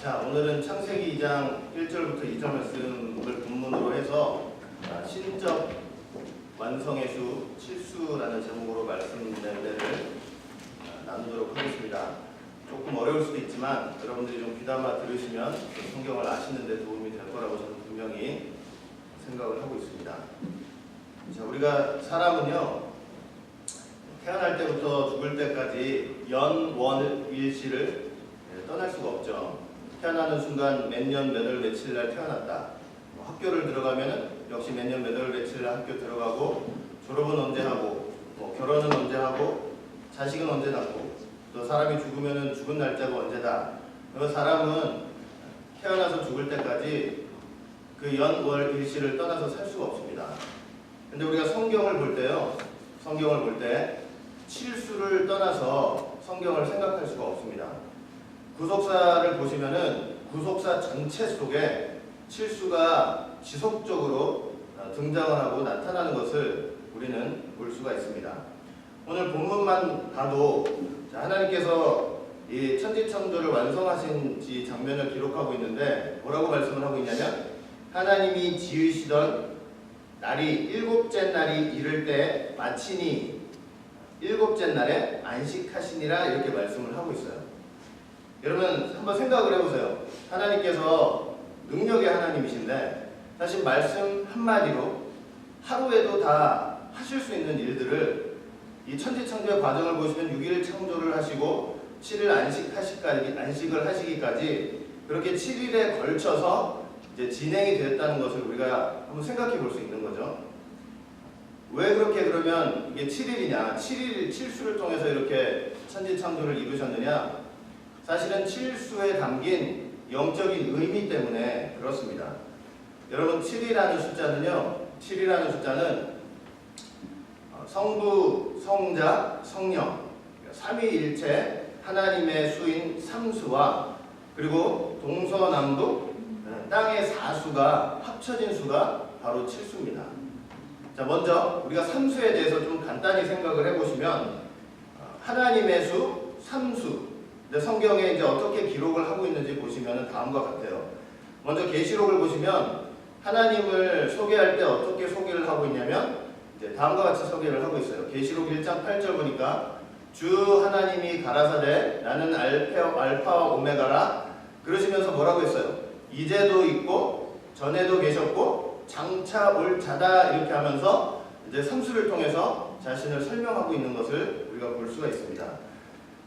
자, 오늘은 창세기 2장 1절부터 2절 말씀을 본문으로 해서 신적 완성의 수 7수라는 제목으로 말씀 내를 나누도록 하겠습니다. 조금 어려울 수도 있지만 여러분들이 좀 귀담아 들으시면 성경을 아시는 데 도움이 될 거라고 저는 분명히 생각을 하고 있습니다. 자, 우리가 사람은요, 태어날 때부터 죽을 때까지 연원일시를 떠날 수가 없죠. 태어나는 순간 몇 년 몇 월 며칠 날 태어났다. 학교를 들어가면은 역시 몇 년 몇 월 며칠 날 학교 들어가고, 졸업은 언제 하고, 결혼은 언제 하고, 자식은 언제 낳고, 또 사람이 죽으면은 죽은 날짜가 언제다. 그래서 사람은 태어나서 죽을 때까지 그 연월일시를 떠나서 살 수가 없습니다. 근데 우리가 성경을 볼 때요, 성경을 볼 때 칠수를 떠나서 성경을 생각할 수가 없습니다. 구속사를 보시면은 구속사 전체 속에 칠수가 지속적으로 등장을 하고 나타나는 것을 우리는 볼 수가 있습니다. 오늘 본문만 봐도 하나님께서 이 천지창조를 완성하신 장면을 기록하고 있는데 뭐라고 말씀을 하고 있냐면, 하나님이 지으시던 날이 일곱째 날이 이를 때 마치니 일곱째 날에 안식하시니라, 이렇게 말씀을 하고 있어요. 여러분 한번 생각을 해보세요. 하나님께서 능력의 하나님이신데 사실 말씀 한마디로 하루에도 다 하실 수 있는 일들을 이 천지창조의 과정을 보시면 6일 창조를 하시고 7일 안식을 하시기까지 그렇게 7일에 걸쳐서 이제 진행이 되었다는 것을 우리가 한번 생각해 볼 수 있는 거죠. 왜 그렇게 그러면 이게 7일이냐, 7일 칠수를 통해서 이렇게 천지창조를 이루셨느냐? 사실은 칠수에 담긴 영적인 의미 때문에 그렇습니다. 여러분, 7이라는 숫자는요, 7이라는 숫자는 성부, 성자, 성령, 삼위일체 하나님의 수인 삼수와 그리고 동서남북 땅의 사수가 합쳐진 수가 바로 칠수입니다. 자, 먼저 우리가 삼수에 대해서 좀 간단히 생각을 해보시면, 하나님의 수, 삼수. 근데 성경에 이제 어떻게 기록을 하고 있는지 보시면 다음과 같아요. 먼저 계시록을 보시면 하나님을 소개할 때 어떻게 소개를 하고 있냐면 이제 다음과 같이 소개를 하고 있어요. 계시록 1장 8절 보니까 주 하나님이 가라사대 나는 알파와 오메가라, 그러시면서 뭐라고 했어요? 이제도 있고 전에도 계셨고 장차 올 자다, 이렇게 하면서 이제 삼수를 통해서 자신을 설명하고 있는 것을 우리가 볼 수가 있습니다.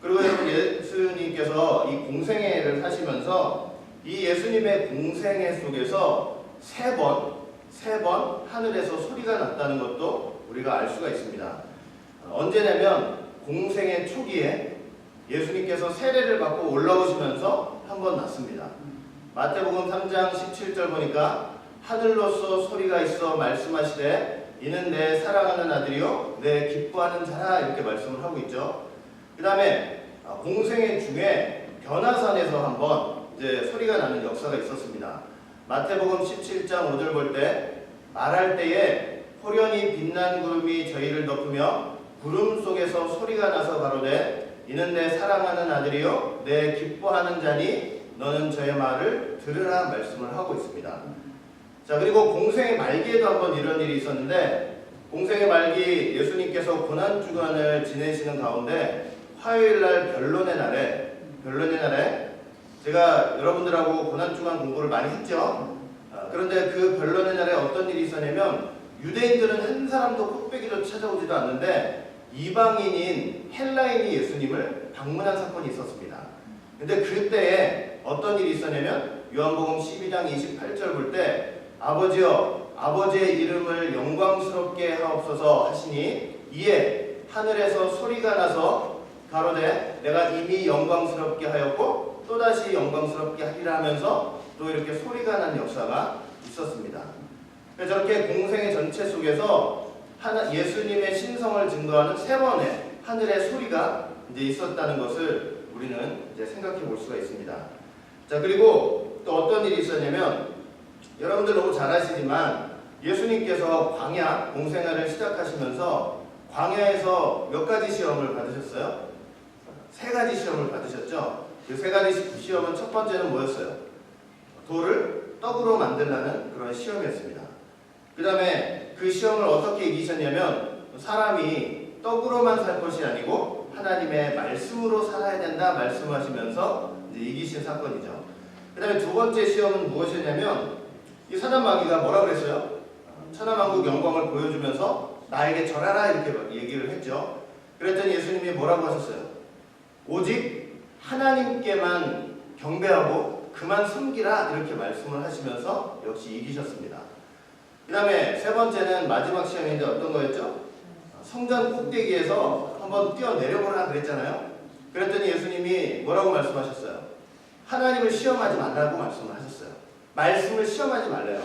그리고 여러분, 예수님께서 이 공생애를 하시면서 이 예수님의 공생애 속에서 세 번 하늘에서 소리가 났다는 것도 우리가 알 수가 있습니다. 언제냐면 공생애 초기에 예수님께서 세례를 받고 올라오시면서 한 번 났습니다. 마태복음 3장 17절 보니까 하늘로서 소리가 있어 말씀하시되 이는 내 사랑하는 아들이요 내 기뻐하는 자라, 이렇게 말씀을 하고 있죠. 그 다음에 공생애 중에 변화산에서 한번 이제 소리가 나는 역사가 있었습니다. 마태복음 17장 5절 볼 때 말할 때에 호련히 빛난 구름이 저희를 덮으며 구름 속에서 소리가 나서 가로되 이는 내 사랑하는 아들이요 내 기뻐하는 자니 너는 저의 말을 들으라, 말씀을 하고 있습니다. 자, 그리고 공생의 말기에도 한번 이런 일이 있었는데, 공생의 말기 예수님께서 고난주간을 지내시는 가운데 화요일날 변론의 날에 제가 여러분들하고 고난주간 공부를 많이 했죠. 그런데 그 변론의 날에 어떤 일이 있었냐면, 유대인들은 한 사람도 콧배기도 찾아오지도 않는데 이방인인 헬라인이 예수님을 방문한 사건이 있었습니다. 근데 그때에 어떤 일이 있었냐면, 요한복음 12장 28절 볼 때 아버지여 아버지의 이름을 영광스럽게 하옵소서 하시니 이에 하늘에서 소리가 나서 가로되 내가 이미 영광스럽게 하였고 또다시 영광스럽게 하리라 하면서 또 이렇게 소리가 난 역사가 있었습니다. 저렇게 공생의 전체 속에서 예수님의 신성을 증거하는 세 번의 하늘의 소리가 이제 있었다는 것을 우리는 이제 생각해 볼 수가 있습니다. 자, 그리고 또 어떤 일이 있었냐면, 여러분들 너무 잘 아시지만 예수님께서 광야 공생애를 시작하시면서 광야에서 몇 가지 시험을 받으셨어요? 세 가지 시험을 받으셨죠. 그 세 가지 시험은 첫 번째는 뭐였어요? 돌을 떡으로 만들라는 그런 시험이었습니다. 그 다음에 그 시험을 어떻게 이기셨냐면 사람이 떡으로만 살 것이 아니고 하나님의 말씀으로 살아야 된다 말씀하시면서 이제 이기신 사건이죠. 그 다음에 두 번째 시험은 무엇이었냐면 이 사단 마귀가 뭐라 그랬어요? 천하만국 영광을 보여주면서 나에게 절하라 이렇게 얘기를 했죠. 그랬더니 예수님이 뭐라고 하셨어요? 오직 하나님께만 경배하고 그만 섬기라 이렇게 말씀을 하시면서 역시 이기셨습니다. 그 다음에 세 번째는 마지막 시험인데 어떤 거였죠? 성전 꼭대기에서 한번 뛰어내려보라 그랬잖아요. 그랬더니 예수님이 뭐라고 말씀하셨어요? 하나님을 시험하지 말라고 말씀을 하셨어요. 말씀을 시험하지 말래요.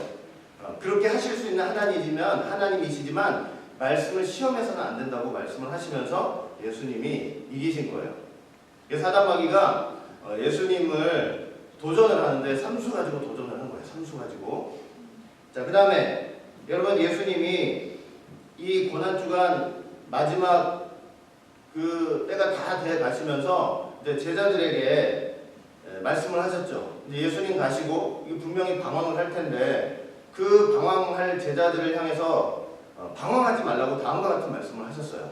그렇게 하실 수 있는 하나님이시지만 말씀을 시험해서는 안 된다고 말씀을 하시면서 예수님이 이기신 거예요. 사단 마귀가 예수님을 도전을 하는데 삼수 가지고 도전을 한 거예요. 삼수 가지고. 자, 그 다음에 여러분 예수님이 이 고난주간 마지막 그 때가 다 돼 가시면서 이제 제자들에게 말씀을 하셨죠. 이제 예수님 가시고 분명히 방황을 할 텐데 그 방황할 제자들을 향해서 방황하지 말라고 다음과 같은 말씀을 하셨어요.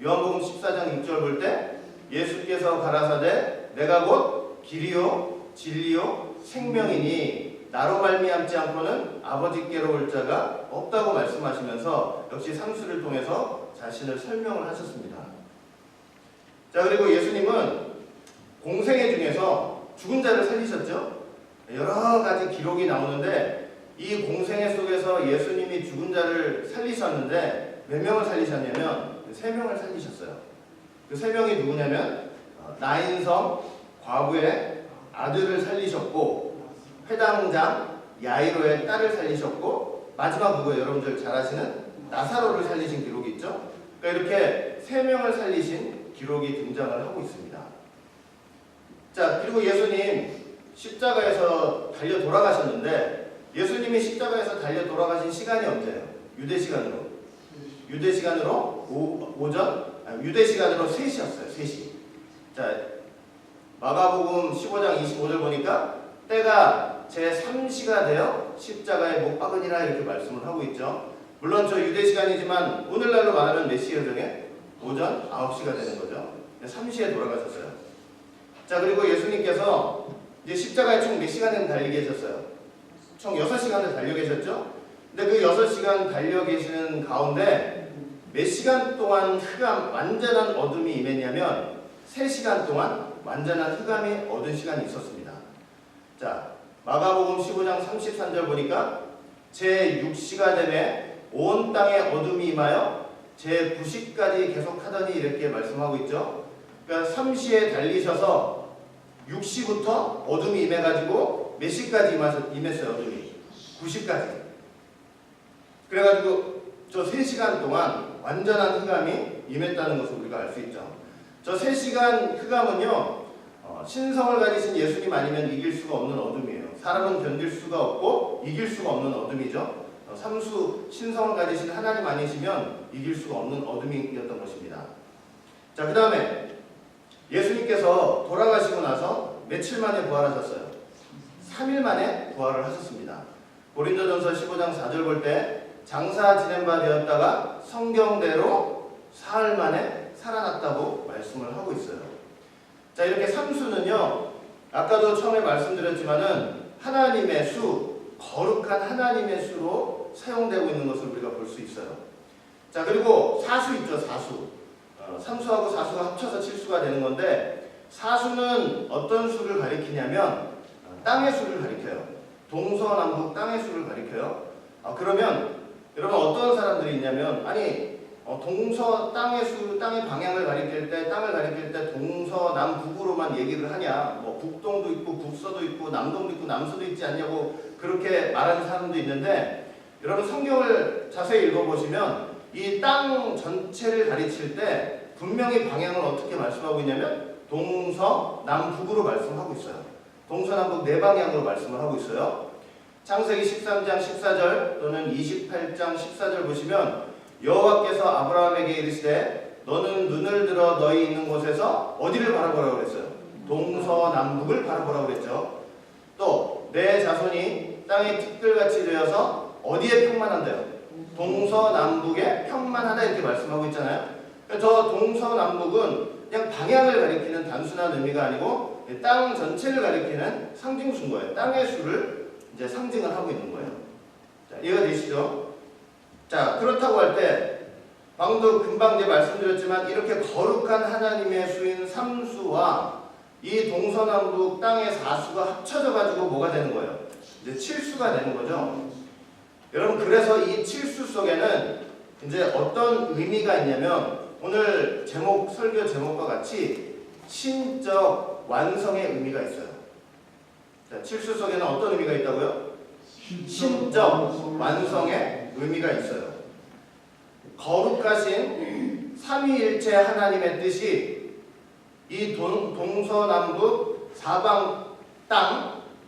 요한복음 14장 6절 볼 때 예수께서 가라사대 내가 곧 길이요 진리요 생명이니 나로 말미암지 않고는 아버지께로 올 자가 없다고 말씀하시면서 역시 삼수를 통해서 자신을 설명을 하셨습니다. 자, 그리고 예수님은 공생애 중에서 죽은 자를 살리셨죠. 여러 가지 기록이 나오는데 이 공생애 속에서 예수님이 죽은 자를 살리셨는데 몇 명을 살리셨냐면 3명을 살리셨어요. 그 3명이 누구냐면 나인성 과부의 아들을 살리셨고 회당장 야이로의 딸을 살리셨고 마지막 누구예요? 여러분들 잘 아시는 나사로를 살리신 기록이 있죠. 그러니까 이렇게 3명을 살리신 기록이 등장을 하고 있습니다. 자, 그리고 예수님 십자가에서 달려 돌아가셨는데 예수님이 십자가에서 달려 돌아가신 시간이 언제예요? 유대 시간으로. 유대 시간으로 유대 시간으로 3시였어요. 3시. 자, 마가복음 15장 25절 보니까 때가 제3시가 되어 십자가에 못 박으니라 이렇게 말씀을 하고 있죠. 물론 저 유대 시간이지만 오늘날로 말하면 몇 시예요, 저게? 오전 9시가 되는 거죠. 3시에 돌아가셨어요. 자, 그리고 예수님께서 이제 십자가에 총 몇 시간을 달려 계셨어요? 총 6시간을 달려 계셨죠? 근데 그 6시간 달려 계시는 가운데 몇 시간 동안 완전한 어둠이 임했냐면 3시간 동안 완전한 흑암이 얻은 시간이 있었습니다. 자, 마가복음 15장 33절 보니까 제6시가 되매 온 땅에 어둠이 임하여 제9시까지 계속 하더니 이렇게 말씀하고 있죠. 그러니까 3시에 달리셔서 6시부터 어둠이 임해가지고 몇 시까지 임했어요? 어둠이 9시까지. 그래가지고 저 3시간 동안 완전한 흑암이 임했다는 것을 우리가 알 수 있죠. 저 3시간 흑암은요 신성을 가지신 예수님 아니면 이길 수가 없는 어둠이에요. 사람은 견딜 수가 없고 이길 수가 없는 어둠이죠. 삼수 신성을 가지신 하나님 아니시면 이길 수가 없는 어둠이었던 것입니다. 자, 그 다음에 예수님께서 돌아가시고 나서 며칠 만에 부활하셨어요? 3일 만에 부활을 하셨습니다. 고린도전서 15장 4절 볼 때 장사 지낸 바 되었다가 성경대로 사흘 만에 살아났다고 말씀을 하고 있어요. 자, 이렇게 삼수는요 아까도 처음에 말씀드렸지만은 하나님의 수, 거룩한 하나님의 수로 사용되고 있는 것을 우리가 볼 수 있어요. 자, 그리고 사수 있죠. 사수. 삼수하고 사수가 합쳐서 칠수가 되는 건데 사수는 어떤 수를 가리키냐면 땅의 수를 가리켜요. 동서남북 땅의 수를 가리켜요. 그러면 여러분 어떤 사람들이 있냐면 동서 땅의 수, 땅의 방향을 가리킬 때 땅을 가리킬 때 동서남북으로만 얘기를 하냐, 뭐 북동도 있고 북서도 있고 남동도 있고 남서도 있지 않냐고 그렇게 말하는 사람도 있는데 여러분 성경을 자세히 읽어보시면 이 땅 전체를 가리칠 때 분명히 방향을 어떻게 말씀하고 있냐면 동서남북으로 말씀하고 있어요. 동서남북 네 방향으로 말씀을 하고 있어요. 창세기 13장 14절 또는 28장 14절 보시면 여호와께서 아브라함에게 이르시되 너는 눈을 들어 너희 있는 곳에서 어디를 바라보라고 그랬어요? 동서남북을 바라보라고 그랬죠. 또 내 자손이 땅의 티끌같이 되어서 어디에 평만한데요? 동서남북에 평만하다 이렇게 말씀하고 있잖아요. 저 동서남북은 그냥 방향을 가리키는 단순한 의미가 아니고 땅 전체를 가리키는 상징수인 거예요. 땅의 수를 이제 상징을 하고 있는 거예요. 자, 이해가 되시죠? 자, 그렇다고 할 때 방금도 금방 이제 말씀드렸지만 이렇게 거룩한 하나님의 수인 삼수와 이 동서남북 땅의 사수가 합쳐져 가지고 뭐가 되는 거예요? 이제 칠수가 되는 거죠. 여러분, 그래서 이 칠수 속에는 이제 어떤 의미가 있냐면 오늘 제목, 설교 제목과 같이 신적 완성의 의미가 있어요. 자, 칠수 속에는 어떤 의미가 있다고요? 신적 완성의 의미가 있어요. 거룩하신 삼위일체 하나님의 뜻이 이 동서남북 사방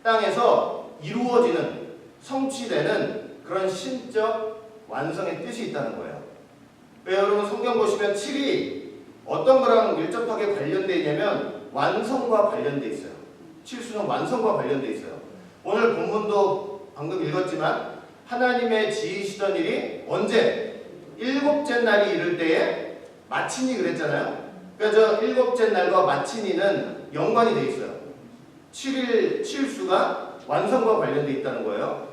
땅에서 이루어지는, 성취되는 그런 신적 완성의 뜻이 있다는 거예요. 여러분 성경 보시면 7이 어떤 거랑 밀접하게 관련되어 있냐면 완성과 관련되어 있어요. 칠수는 완성과 관련되어 있어요. 오늘 본문도 방금 읽었지만 하나님의 지으시던 일이 언제? 일곱째 날이 이를 때에 마치니 그랬잖아요. 그러니까 저 일곱째 날과 마치니는 연관이 되어 있어요. 7일 칠수가 완성과 관련되어 있다는 거예요.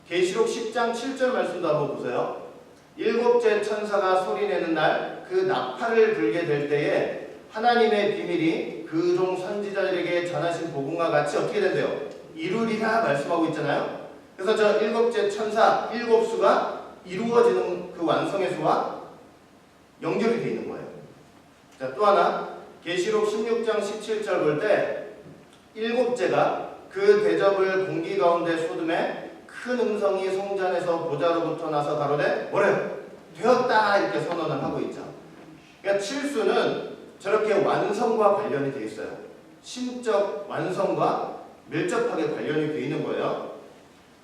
계시록 10장 7절 말씀도 한번 보세요. 일곱째 천사가 소리내는 날 그 나팔을 불게 될 때에 하나님의 비밀이 그 종 선지자들에게 전하신 복음과 같이 어떻게 된대요? 이루리라 말씀하고 있잖아요. 그래서 저 일곱째 천사 일곱 수가 이루어지는 그 완성의 수와 연결이 되어 있는 거예요. 자, 또 하나 계시록 16장 17절 볼 때 일곱째가 그 대접을 공기 가운데 쏟음에 큰 음성이 성전에서 보좌로부터 나서 가로되 뭐래요? 되었다 이렇게 선언을 하고 있죠. 그러니까 칠수는 저렇게 완성과 관련이 되어 있어요. 신적 완성과 밀접하게 관련이 되어 있는 거예요.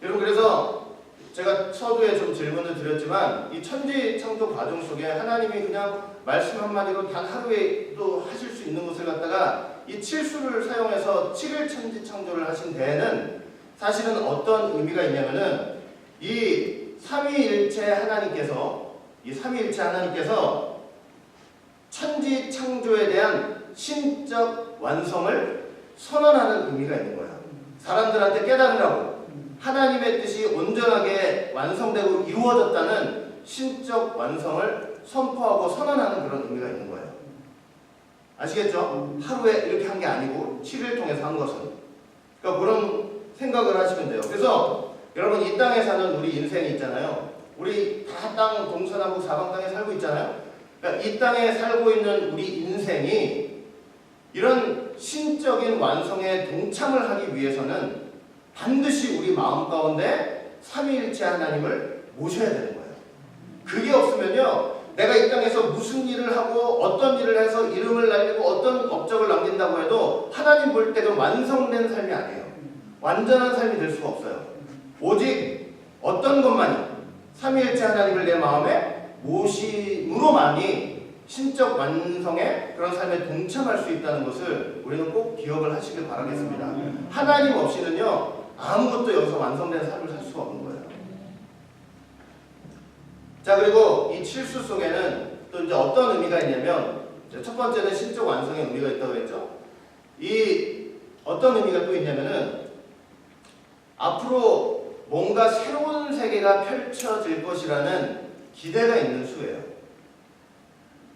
여러분, 그래서 제가 서두에 좀 질문을 드렸지만 이 천지 창조 과정 속에 하나님이 그냥 말씀 한마디로 단 하루에도 하실 수 있는 것을 갖다가 이 칠수를 사용해서 7일 천지 창조를 하신 데에는 사실은 어떤 의미가 있냐면은 이 삼위일체 하나님께서 천지 창조에 대한 신적 완성을 선언하는 의미가 있는 거예요. 사람들한테 깨달으라고 하나님의 뜻이 온전하게 완성되고 이루어졌다는 신적 완성을 선포하고 선언하는 그런 의미가 있는 거예요. 아시겠죠? 하루에 이렇게 한 게 아니고 7일 통해서 한 것은. 그러니까 그런 생각을 하시면 돼요. 그래서 여러분, 이 땅에 사는 우리 인생이 있잖아요. 우리 다 땅 동서남북 사방 땅에 살고 있잖아요. 그러니까 이 땅에 살고 있는 우리 인생이 이런 신적인 완성에 동참을 하기 위해서는 반드시 우리 마음 가운데 삼위일체 하나님을 모셔야 되는 거예요. 그게 없으면요, 내가 이 땅에서 무슨 일을 하고 어떤 일을 해서 이름을 날리고 어떤 업적을 남긴다고 해도 하나님 볼 때 그 완성된 삶이 아니에요. 완전한 삶이 될 수가 없어요. 오직 어떤 것만이 삼위일체 하나님을 내 마음에 모심으로만이 신적 완성의 그런 삶에 동참할 수 있다는 것을 우리는 꼭 기억을 하시길 바라겠습니다. 하나님 없이는요, 아무것도 여기서 완성된 삶을 살 수가 없는 거예요. 자, 그리고 이 칠수 속에는 또 이제 어떤 의미가 있냐면, 첫 번째는 신적 완성의 의미가 있다고 했죠. 이 어떤 의미가 또 있냐면은 앞으로 뭔가 새로운 세계가 펼쳐질 것이라는 기대가 있는 수예요.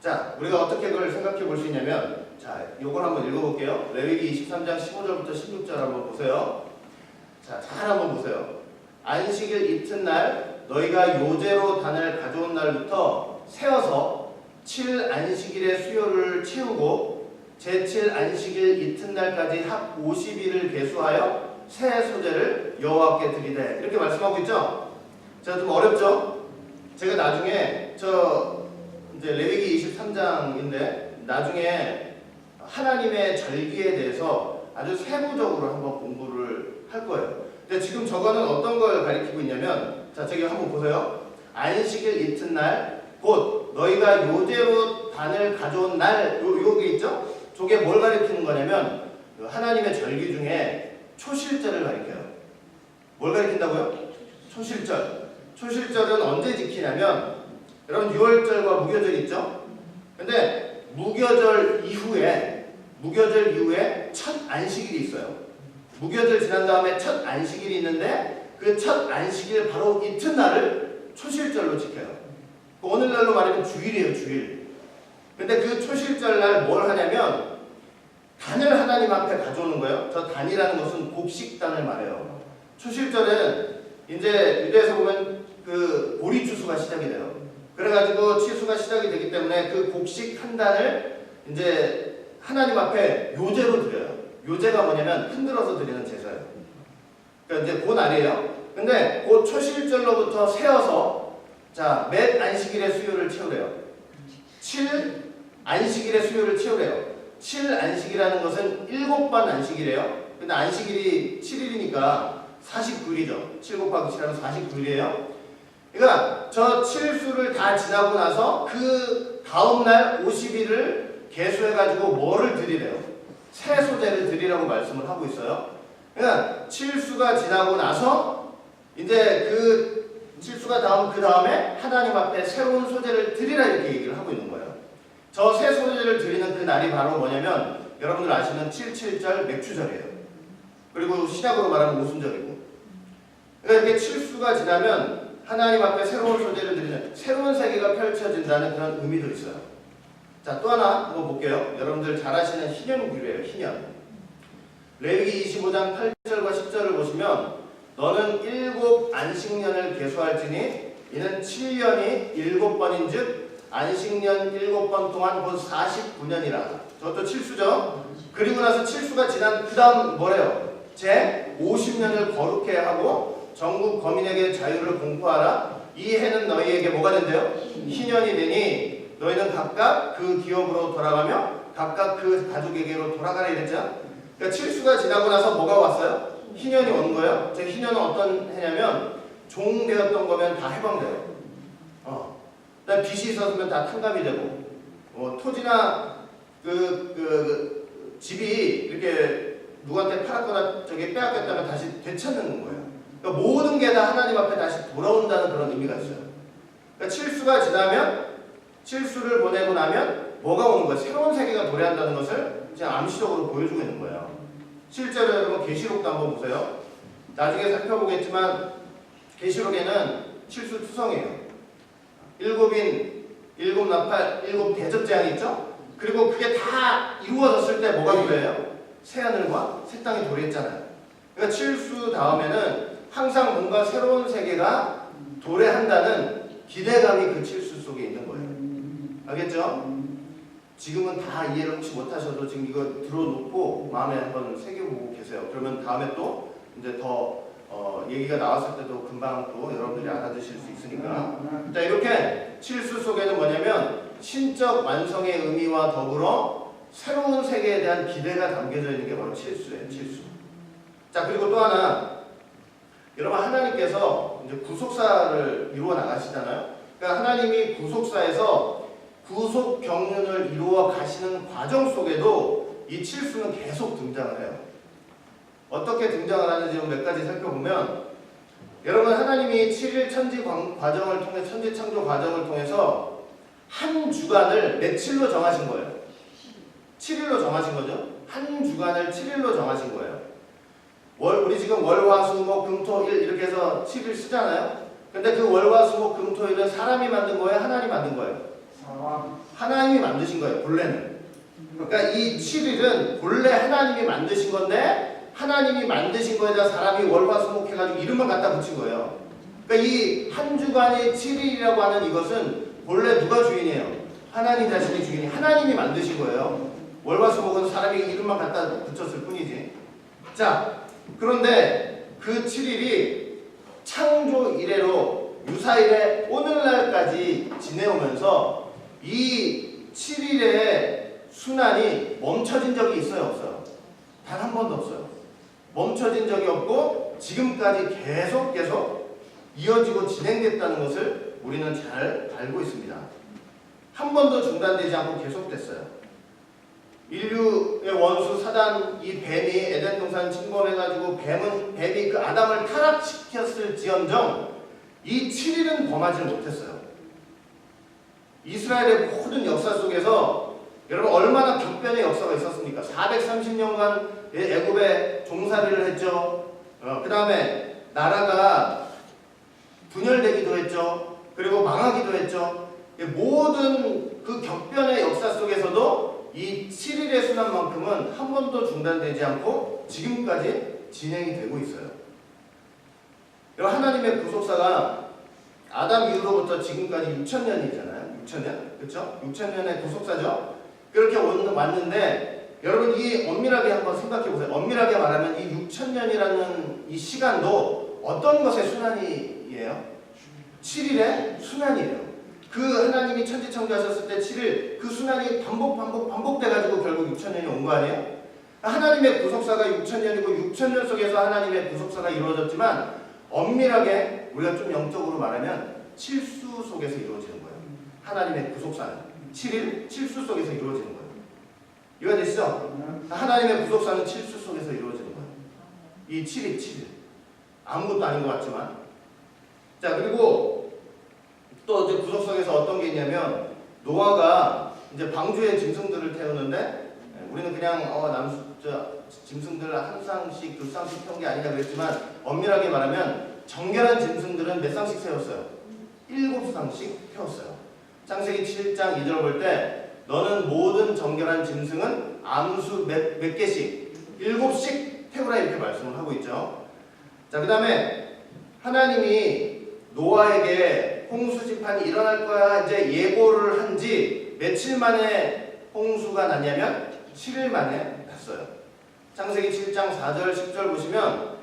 자, 우리가 어떻게 그걸 생각해 볼 수 있냐면, 자, 요걸 한번 읽어볼게요. 레위기 23장 15절부터 16절 한번 보세요. 자, 잘 한번 보세요. 안식일 이튿날 너희가 요제로 단을 가져온 날부터 세어서 7안식일의 수요를 채우고 제7 안식일 이튿날까지 합 50일을 계수하여 새 소재를 여호와께 드리되 이렇게 말씀하고 있죠. 자, 좀 어렵죠? 제가 나중에 이제 레위기 23장인데 나중에 하나님의 절기에 대해서 아주 세부적으로 한번 공부를 할 거예요. 근데 지금 저거는 어떤 걸 가리키고 있냐면, 자, 저기 한번 보세요. 안식일 이튿날 곧 너희가 요제로 단을 가져온 날, 요게 있죠? 저게 뭘 가리키는 거냐면 그 하나님의 절기 중에 초실절을 가리켜요. 뭘 가리킨다고요? 초실절. 초실절은 언제 지키냐면 여러분 6월절과 무교절 있죠? 근데 무교절 이후에 첫 안식일이 있어요. 무교절 지난 다음에 첫 안식일이 있는데 그 첫 안식일 바로 이튿날을 초실절로 지켜요. 오늘날로 말하면 주일이에요, 주일. 근데 그 초실절날 뭘 하냐면 단을 하나님 앞에 가져오는 거예요. 저 단이라는 것은 곡식단을 말해요. 초실절은 이제 유대에서 보면 그 보리추수가 시작이 돼요. 그래가지고 치수가 시작이 되기 때문에 그 곡식 한 단을 이제 하나님 앞에 요제로 드려요. 요제가 뭐냐면 흔들어서 드리는 제사예요. 그러니까 이제 그 날이에요. 근데 그 초실절로부터 세어서 자, 몇 안식일의 수요를 채우래요? 7 안식일의 수요를 채우래요. 7 안식이라는 것은 7번 안식이래요. 근데 안식일이 7일이니까 49일이죠. 7 곱하기 7하면 49일이에요. 그러니까 저 7수를 다 지나고 나서 그 다음날 50일을 계수해가지고 뭐를 드리래요? 새 소재를 드리라고 말씀을 하고 있어요. 그러니까 7수가 지나고 나서 이제 그 7수가 그 다음에 하나님 앞에 새로운 소재를 드리라 이렇게 얘기를 하고 있는 거예요. 저 새 소재를 드리는 그 날이 바로 뭐냐면 여러분들 아시는 77절 맥추절이에요. 그리고 신약으로 말하면 오순절이고. 그러니까 이렇게 7수가 지나면 하나님 앞에 새로운 소재를 드리는 새로운 세계가 펼쳐진다는 그런 의미도 있어요. 자, 또 하나 한번 볼게요. 여러분들 잘 아시는 희년규례예요. 희년. 레위기 25장 8절과 10절을 보시면 너는 7 안식년을 계수할지니 이는 7년이 7번인즉 안식년 7번 동안 곧 49년이라. 저것도 7수죠. 그리고 나서 7수가 지난 그 다음 뭐래요? 제 50년을 거룩해 하고 전국 거민에게 자유를 공포하라. 이 해는 너희에게 뭐가 된대요? 희년이 되니 너희는 각각 그 기업으로 돌아가며 각각 그 가족에게로 돌아가라 이랬죠. 그러니까 7수가 지나고 나서 뭐가 왔어요? 희년이 오는 거예요. 제 희년은 어떤 해냐면 종 되었던 거면 다 해방돼요. 그다음 빚이 있었으면 다 탕감이 되고 토지나 집이 이렇게 누구한테 팔았거나 저기 빼앗겼다면 다시 되찾는 거예요. 그러니까 모든 게 다 하나님 앞에 다시 돌아온다는 그런 의미가 있어요. 그러니까 7수가 지나면 7수를 보내고 나면 뭐가 오는 거예요? 새로운 세계가 도래한다는 것을 그냥 암시적으로 보여주고 있는 거예요. 실제로 여러분 계시록도 한번 보세요. 나중에 살펴보겠지만 계시록에는 7수 투성이에요. 7인, 7나팔, 7 대접재앙이 있죠? 그리고 그게 다 이루어졌을 때 뭐가 도래해요? 새하늘과 새 땅이 도래했잖아요. 그러니까 7수 다음에는 항상 뭔가 새로운 세계가 도래한다는 기대감이 그 7수 속에 있는 거예요. 알겠죠? 지금은 다 이해를 혹시 못하셔도 지금 이거 들어놓고 마음에 한번 새겨보고 계세요. 그러면 다음에 또 이제 더 얘기가 나왔을 때도 금방 또 여러분들이 알아두실 수 있으니까. 자, 이렇게 7수 속에는 뭐냐면 신적 완성의 의미와 더불어 새로운 세계에 대한 기대가 담겨져 있는 게 바로 7수예요. 7수. 자, 그리고 또 하나, 여러분 하나님께서 이제 구속사를 이루어 나가시잖아요. 그러니까 하나님이 구속사에서 구속 경륜을 이루어 가시는 과정 속에도 이 7수는 계속 등장을 해요. 어떻게 등장을 하는지 몇 가지 살펴보면, 여러분 하나님이 7일 천지 과정을 통해 천지 창조 과정을 통해서 한 주간을 며칠로 정하신 거예요. 7일로 정하신 거죠. 한 주간을 7일로 정하신 거예요. 우리 지금 월화수목 금토일 이렇게 해서 7일 쓰잖아요. 근데 그 월화수목 금토일은 사람이 만든 거예요? 하나님이 만든 거예요? 하나님이 만드신 거예요. 본래는. 그러니까 이 7일은 본래 하나님이 만드신 건데 하나님이 만드신 거에다 사람이 월화수목 해가지고 이름만 갖다 붙인 거예요. 그러니까 이 한 주간이 7일이라고 하는 이것은 본래 누가 주인이에요? 하나님 자신이 주인이 하나님이 만드신 거예요. 월화수목은 사람이 이름만 갖다 붙였을 뿐이지. 자, 그런데 그 7일이 창조 이래로 유사일에 오늘날까지 지내오면서 이 7일의 순환이 멈춰진 적이 있어요? 없어요? 단 한 번도 없어요. 멈춰진 적이 없고 지금까지 계속 이어지고 진행됐다는 것을 우리는 잘 알고 있습니다. 한 번도 중단되지 않고 계속됐어요. 인류의 원수 사단 사단 이 뱀이 에덴 동산 침범해가지고 뱀이 그 아담을 타락시켰을지언정 이 7일은 범하지 못했어요. 이스라엘의 모든 역사 속에서 여러분 얼마나 격변의 역사가 있었습니까? 430년간 애굽에 종살이를 했죠. 그 다음에 나라가 분열되기도 했죠. 그리고 망하기도 했죠. 모든 그 격변의 역사 속에서도 이 7일의 순환만큼은 한 번도 중단되지 않고 지금까지 진행이 되고 있어요. 하나님의 구속사가 아담 이후로부터 지금까지 6,000년이잖아요. 6,000년? 그렇죠? 6,000년의 구속사죠. 그렇게 왔는데 여러분 이 엄밀하게 한번 생각해 보세요. 엄밀하게 말하면 이 6,000년이라는 이 시간도 어떤 것의 순환이에요? 7일의 순환이에요. 그 하나님이 천지창조하셨을 때 7일 그 순환이 반복돼가지고 결국 6,000년이 온 거 아니에요? 하나님의 구속사가 6,000년이고 6,000년 속에서 하나님의 구속사가 이루어졌지만 엄밀하게 우리가 좀 영적으로 말하면 칠수 속에서 이루어지는 거예요. 하나님의 구속사는 7일 칠수 속에서 이루어지는 거예요. 이해가 되시죠? 하나님의 구속사는 칠수 속에서 이루어지는 거예요. 이 7일 아무것도 아닌 것 같지만 자 그리고 또 이제 구속성에서 어떤 게 있냐면 노아가 이제 방주에 짐승들을 태우는데 우리는 그냥 짐승들 한 쌍씩 두 쌍씩 태운 게 아니라 그랬지만 엄밀하게 말하면 정결한 짐승들은 몇 쌍씩 세웠어요? 7쌍씩 태웠어요. 창세기 7장 2절 볼 때 너는 모든 정결한 짐승은 암수 몇 개씩 7씩 태우라 이렇게 말씀을 하고 있죠. 자, 그 다음에 하나님이 노아에게 홍수 심판이 일어날 거야 이제 예고를 한 지 며칠 만에 홍수가 났냐면 7일 만에 났어요. 창세기 7장 4절 10절 보시면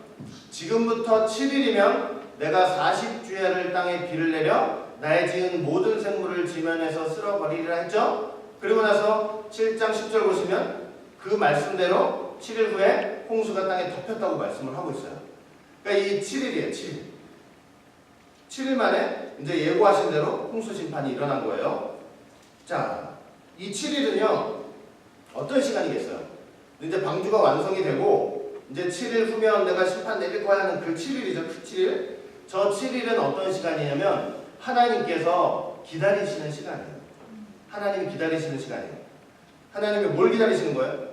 지금부터 7일이면 내가 40주야를 땅에 비를 내려 나의 지은 모든 생물을 지면에서 쓸어버리리라 했죠. 그리고 나서 7장 10절 보시면 그 말씀대로 7일 후에 홍수가 땅에 덮였다고 말씀을 하고 있어요. 그러니까 이 7일이에요. 7일 만에 이제 예고하신 대로 홍수 심판이 일어난 거예요. 자, 이 7일은요 어떤 시간이겠어요? 이제 방주가 완성이 되고 이제 7일 후면 내가 심판 내릴 거야 하는 그 7일이죠. 그 7일. 저 7일은 어떤 시간이냐면 하나님께서 기다리시는 시간이에요. 하나님이 기다리시는 시간이에요. 하나님이 뭘 기다리시는 거예요?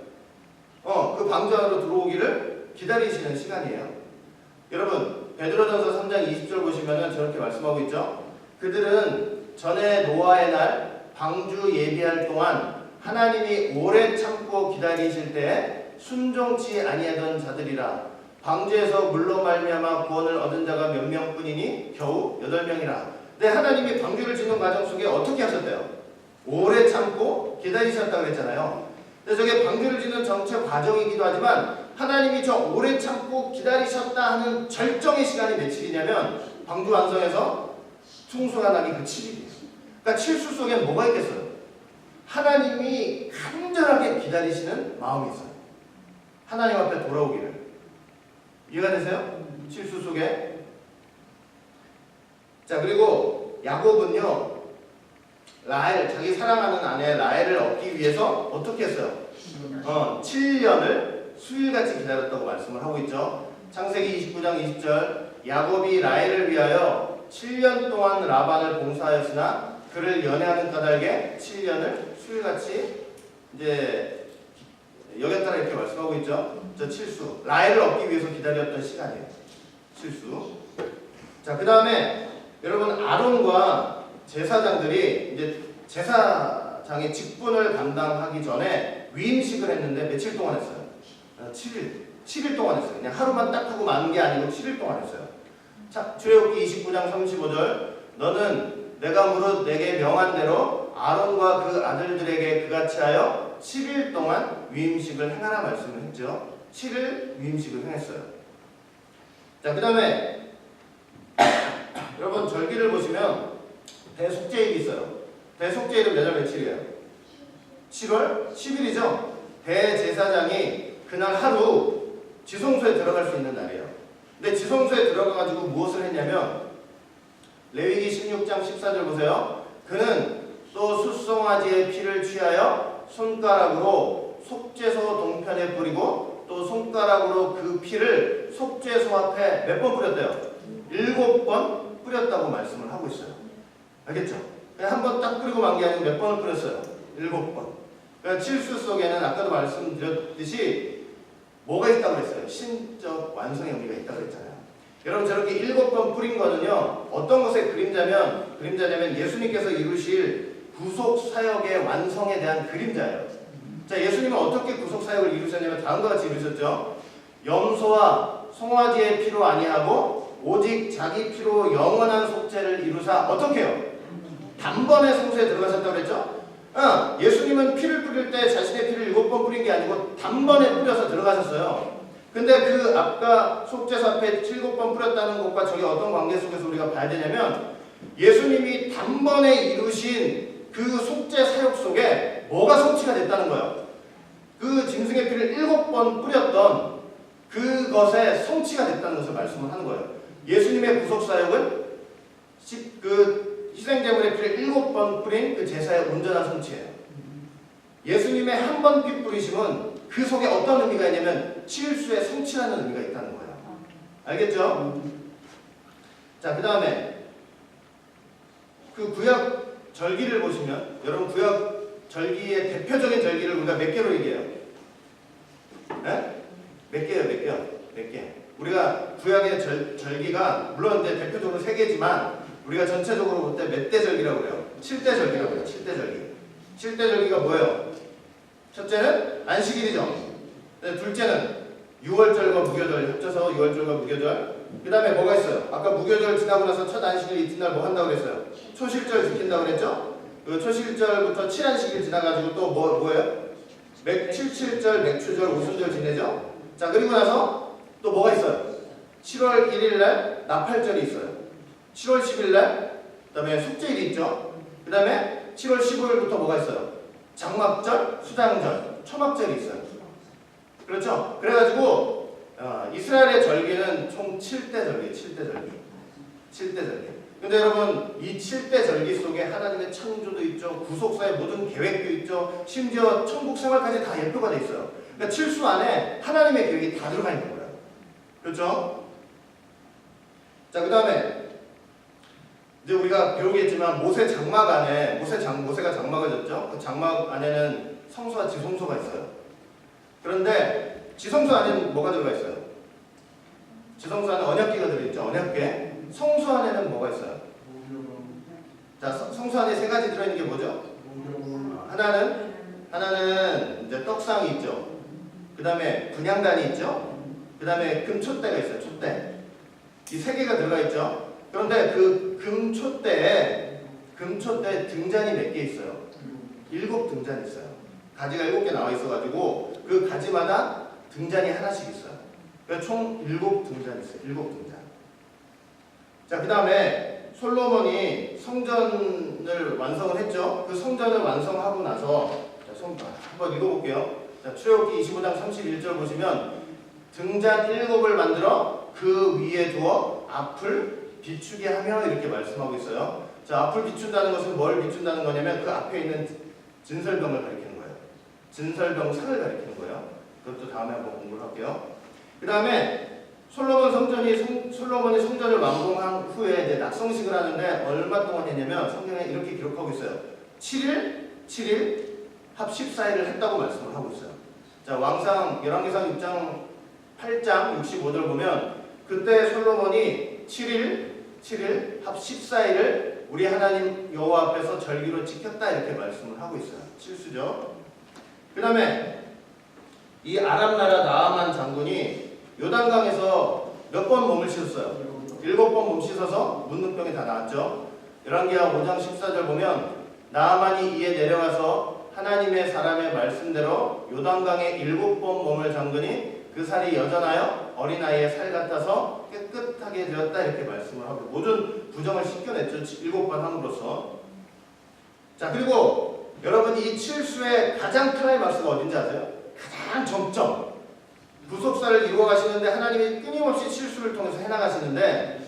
그 방주 안으로 들어오기를 기다리시는 시간이에요. 여러분 베드로전서 3장 20절 보시면은 저렇게 말씀하고 있죠. 그들은 전에 노아의 날 방주 예비할 동안 하나님이 오래 참고 기다리실 때에 순종치 아니하던 자들이라. 방주에서 물로 말미암아 구원을 얻은 자가 몇 명뿐이니 겨우 8명이라. 근데 하나님이 방주를 짓는 과정 속에 어떻게 하셨대요? 오래 참고 기다리셨다고 그랬잖아요. 근데 저게 방주를 짓는 전체 과정이기도 하지만 하나님이 저 오래 참고 기다리셨다 하는 절정의 시간이 며칠이냐면 방주 완성해서 충수가 나기 그 7일이에요. 그러니까 칠수 속에 뭐가 있겠어요? 하나님이 간절하게 기다리시는 마음이 있어요. 하나님 앞에 돌아오기를. 이해가 되세요? 칠수 속에. 자, 그리고 야곱은요 라헬, 자기 사랑하는 아내 라헬을 얻기 위해서 어떻게 했어요? 7년을 수일같이 기다렸다고 말씀을 하고 있죠. 창세기 29장 20절 야곱이 라헬을 위하여 7년 동안 라반을 봉사하였으나 그를 연애하는 까닭에 7년을 수일같이 이제 여겼다라 이렇게 말씀하고 있죠. 저 칠수 라헬을 얻기 위해서 기다렸던 시간이에요. 칠수. 자, 그 다음에 여러분 아론과 제사장들이 이제 제사장의 직분을 감당하기 전에 위임식을 했는데 며칠 동안 했어요? 7일 동안 했어요. 그냥 하루만 딱 하고 마는 게 아니고 7일 동안 했어요. 자, 출애굽기 29장 35절 너는 내가 무릇 내게 명한 대로 아론과 그 아들들에게 그같이 하여 7일 동안 위임식을 행하라 말씀을 했죠. 7일 위임식을 행했어요. 자, 그 다음에 여러분 절기를 보시면 대속죄일이 있어요. 대속죄일은 몇월 며칠이에요? 7월 10일이죠. 대제사장이 그날 하루 지성소에 들어갈 수 있는 날이에요. 근데 지성소에 들어가가지고 무엇을 했냐면 레위기 16장 14절 보세요. 그는 또 숫송아지의 피를 취하여 손가락으로 속죄소 동편에 뿌리고 또 손가락으로 그 피를 속죄소 앞에 몇 번 뿌렸대요? 7번 뿌렸다고 말씀을 하고 있어요. 알겠죠? 한 번 딱 뿌리고 만 게 아니고 몇 번을 뿌렸어요? 7번. 그러니까 칠수 속에는 아까도 말씀드렸듯이 뭐가 있다고 그랬어요? 신적 완성의 의미가 있다고 그랬잖아요. 여러분 저렇게 7번 뿌린 거는요. 어떤 것의 그림자냐면 예수님께서 이루실 구속사역의 완성에 대한 그림자예요. 자, 예수님은 어떻게 구속사역을 이루셨냐면 다음과 같이 이루셨죠. 염소와 송아지의 피로 아니하고 오직 자기 피로 영원한 속죄를 이루사 어떻게 해요? 단번에 성소에 들어가셨다고 그랬죠? 예수님은 피를 뿌릴 때 자신의 피를 7번 뿌린 게 아니고 단번에 뿌려서 들어가셨어요. 근데 그 아까 속죄소 앞에 7번 뿌렸다는 것과 저게 어떤 관계 속에서 우리가 봐야 되냐면 예수님이 단번에 이루신 그 속죄 사역 속에 뭐가 성취가 됐다는 거예요. 그 짐승의 피를 7번 뿌렸던 그것에 성취가 됐다는 것을 말씀을 하는 거예요. 예수님의 구속사역은 그 희생제물의 피를 7번 뿌린 그 제사의 온전한 성취예요. 예수님의 한 번 피 뿌리심은 그 속에 어떤 의미가 있냐면 칠수의 성취라는 의미가 있다는 거예요. 알겠죠? 자, 그 다음에 그 구약 절기를 보시면 여러분 구약 절기의 대표적인 절기를 우리가 몇 개로 얘기해요? 네? 몇 개요? 몇 개? 우리가 구약의 절기가 물론 이제 대표적으로 3개지만 우리가 전체적으로 볼 때 몇 대 절기라고 그래요? 7대 절기라고 그래요. 7대 절기. 7대 절기가 뭐예요? 첫째는 안식일이죠. 둘째는 유월절과 무교절 합쳐서 유월절과 무교절. 그 다음에 뭐가 있어요? 아까 무교절 지나고 나서 첫 안식일 이튿날 뭐 한다고 그랬어요? 초실절 지킨다고 그랬죠? 그 초실절부터 7안식일 지나가지고 또 뭐예요? 77절, 맥추절, 오순절 지내죠? 자, 그리고 나서 또 뭐가 있어요? 7월 1일날 나팔절이 있어요. 7월 10일날 그 다음에 숙제일이 있죠. 그 다음에 7월 15일부터 뭐가 있어요? 장막절, 수장절, 초막절이 있어요. 그렇죠? 그래가지고 이스라엘의 절기는 총 7대 절기, 7대 절기. 7대 절기. 근데 여러분 이 7대 절기 속에 하나님의 창조도 있죠. 구속사의 모든 계획도 있죠. 심지어 천국 생활까지 다 예표가 돼 있어요. 그러니까 칠수 안에 하나님의 계획이 다 들어가 있는 거예요. 그렇죠? 자, 그 다음에 이제 우리가 배우겠지만 모세 장막 안에 모세가 장막을 졌죠. 그 장막 안에는 성소와 지성소가 있어요. 그런데 지성소 안에는 뭐가 들어가 있어요? 지성소 안에 언약궤가 들어있죠. 언약궤. 성소 안에는 뭐가 있어요? 자, 성소 안에 3가지 들어있는 게 뭐죠? 하나는 이제 떡상이 있죠. 그 다음에 분향단이 있죠. 그 다음에 금촛대가 있어요. 촛대. 이 3개가 들어가 있죠. 그런데 그 금촛대에 등잔이 몇 개 있어요? 7등잔이 있어요. 가지가 7개 나와 있어가지고 그 가지마다 등잔이 하나씩 있어요. 그러니까 총 7등잔이 있어요. 7등잔. 자, 그 다음에 솔로몬이 성전을 완성을 했죠. 그 성전을 완성하고 나서 한번 읽어볼게요. 자, 출애굽기 25장 31절 보시면 등잔 7을 만들어 그 위에 두어 앞을 비추게 하며 이렇게 말씀하고 있어요. 자, 앞을 비춘다는 것은 뭘 비춘다는 거냐면 그 앞에 있는 진설병을 가리키는 거예요. 진설병상을 가리키는 거예요. 그것도 다음에 한번 공부를 할게요. 그 다음에 솔로몬이 성전을 완공한 후에 이제 낙성식을 하는데 얼마 동안 했냐면 성경에 이렇게 기록하고 있어요. 7일 합 14일을 했다고 말씀을 하고 있어요. 자, 열왕기상 6장 8장 65절 보면 그때 솔로몬이 7일 합 14일을 우리 하나님 여호와 앞에서 절기로 지켰다 이렇게 말씀을 하고 있어요. 칠수죠. 그 다음에 이 아람 나라 나아만 장군이 요단강에서 몇 번 몸을 씻었어요? 7번 몸 씻어서 문둥병이 다 나왔죠. 열왕기하 5장 14절 보면 나아만이 이에 내려가서 하나님의 사람의 말씀대로 요단강에 7번 몸을 잠그니 그 살이 여전하여 어린아이의 살 같아서 깨끗하게 되었다 이렇게 말씀을 하고 모든 부정을 씻겨냈죠. 7번 함으로써. 자, 그리고 여러분 이 칠수의 가장 클라이막스가 어딘지 아세요? 가장 정점. 구속사를 이루어 가시는데 하나님이 끊임없이 칠수를 통해서 해나가시는데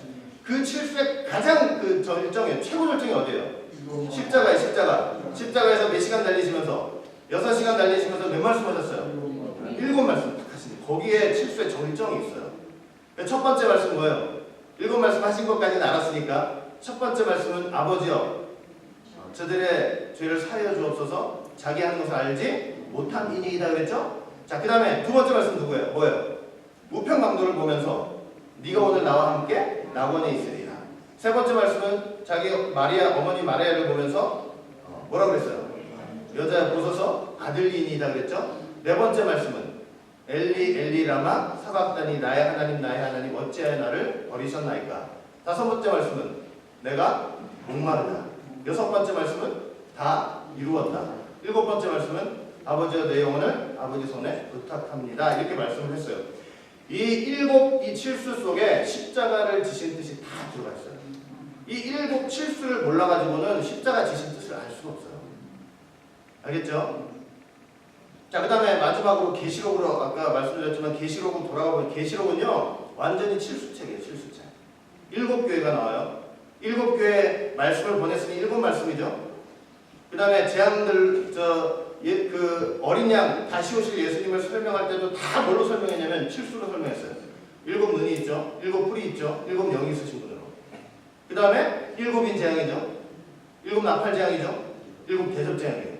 그 칠수의 가장 그 절정이에요. 최고 절정이 어디예요? 십자가에서 몇 시간 달리시면서 6시간 달리시면서 몇 말씀 하셨어요? 7말씀 딱 하시니 거기에 칠수의 정일정이 있어요. 첫 번째 말씀 뭐예요? 7말씀 하신 것까지는 알았으니까 첫 번째 말씀은 아버지여 저들의 죄를 사하여 주옵소서 자기 하는 것을 알지 못한 이니이다 그랬죠? 자, 그 다음에 두 번째 말씀 누구예요? 뭐예요? 우편강도를 보면서 네가 오늘 나와 함께 낙원에 있으리라. 세 번째 말씀은 자기 마리아 어머니 마리아를 보면서 뭐라고 그랬어요? 여자야 보소서 아들이니이다 그랬죠? 네 번째 말씀은 엘리 엘리 라마 사박다니 나의 하나님 어찌하여 나를 버리셨나이까. 다섯 번째 말씀은 내가 목마르다. 여섯 번째 말씀은 다 이루었다. 일곱 번째 말씀은 아버지여 내 영혼을 아버지 손에 부탁합니다. 이렇게 말씀을 했어요. 이 칠수 속에 십자가를 지신 뜻이 다 들어가 있어요. 이 일곱 칠수를 몰라가지고는 십자가 지신 뜻을 알 수가 없어요. 알겠죠? 자, 그 다음에 마지막으로 계시록으로 아까 말씀드렸지만 계시록으로 돌아가 보면 계시록은요 완전히 칠수책이에요. 칠수책. 7교회가 나와요. 7교회 말씀을 보냈으니 7말씀이죠. 그 다음에 재앙들 그 어린 양 다시 오실 예수님을 설명할 때도 다 뭘로 설명했냐면 칠수로 설명했어요. 7 눈이 있죠. 7 뿔이 있죠. 7 영이 있으신 분으로. 그 다음에 7인 재앙이죠. 7 나팔 재앙이죠. 7 대접 재앙이에요.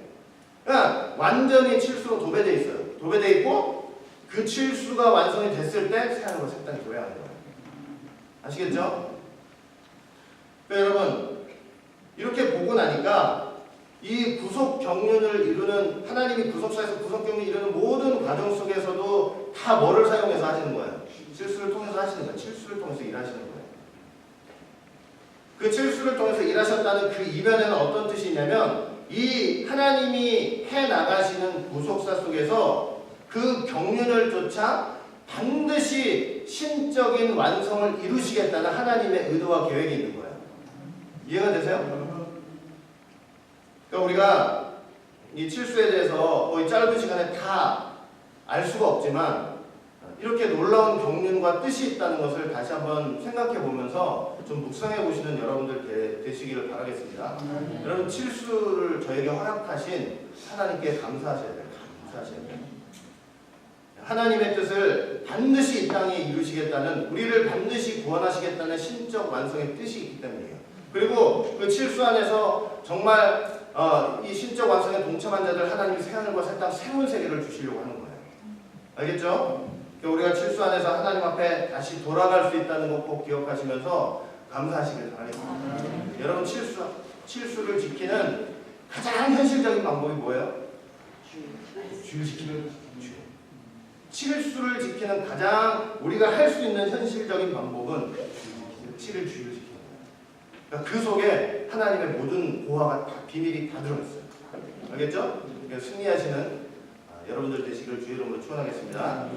그러니까 완전히 칠수로 도배되어 있어요. 도배되어 있고 그 칠수가 완성이 됐을 때 새하늘과 새 땅이 도래하는 거예요. 아시겠죠? 그러니까 여러분 이렇게 보고 나니까 이 구속 경륜을 이루는 하나님이 구속사에서 구속 경륜을 이루는 모든 과정 속에서도 다 뭐를 사용해서 하시는 거예요? 칠수를 통해서 하시는 거예요. 칠수를 통해서 일하시는 거예요. 그 칠수를 통해서 일하셨다는 그 이면에는 어떤 뜻이 있냐면 이 하나님이 해나가시는 구속사 속에서 그 경륜을 쫓아 반드시 신적인 완성을 이루시겠다는 하나님의 의도와 계획이 있는 거예요. 이해가 되세요? 그러니까 우리가 이 칠수에 대해서 거의 짧은 시간에 다 알 수가 없지만 이렇게 놀라운 경륜과 뜻이 있다는 것을 다시 한번 생각해 보면서 좀 묵상해 보시는 여러분들 되시기를 바라겠습니다. 여러분 칠수를 저에게 허락하신 하나님께 감사하셔야 돼요. 감사하셔야 돼요. 하나님의 뜻을 반드시 이 땅에 이루시겠다는, 우리를 반드시 구원하시겠다는 신적 완성의 뜻이 있기 때문이에요. 그리고 그 칠수 안에서 정말 이 신적 완성에 동참한 자들 하나님이 새하늘과 새 땅 새로운 세계를 주시려고 하는 거예요. 알겠죠? 우리가 칠수 안에서 하나님 앞에 다시 돌아갈 수 있다는 것 꼭 기억하시면서 감사하시길 바라겠습니다. 여러분 칠수를 지키는 가장 현실적인 방법이 뭐예요? 주를 지키는 주. 칠수를 지키는 가장 우리가 할 수 있는 현실적인 방법은 주를 지키는 거예요. 그러니까 그 속에 하나님의 모든 고화가 다 비밀이 다 들어있어요. 알겠죠? 승리하시는 여러분들 되시기를 주의 이름으로 축원하겠습니다.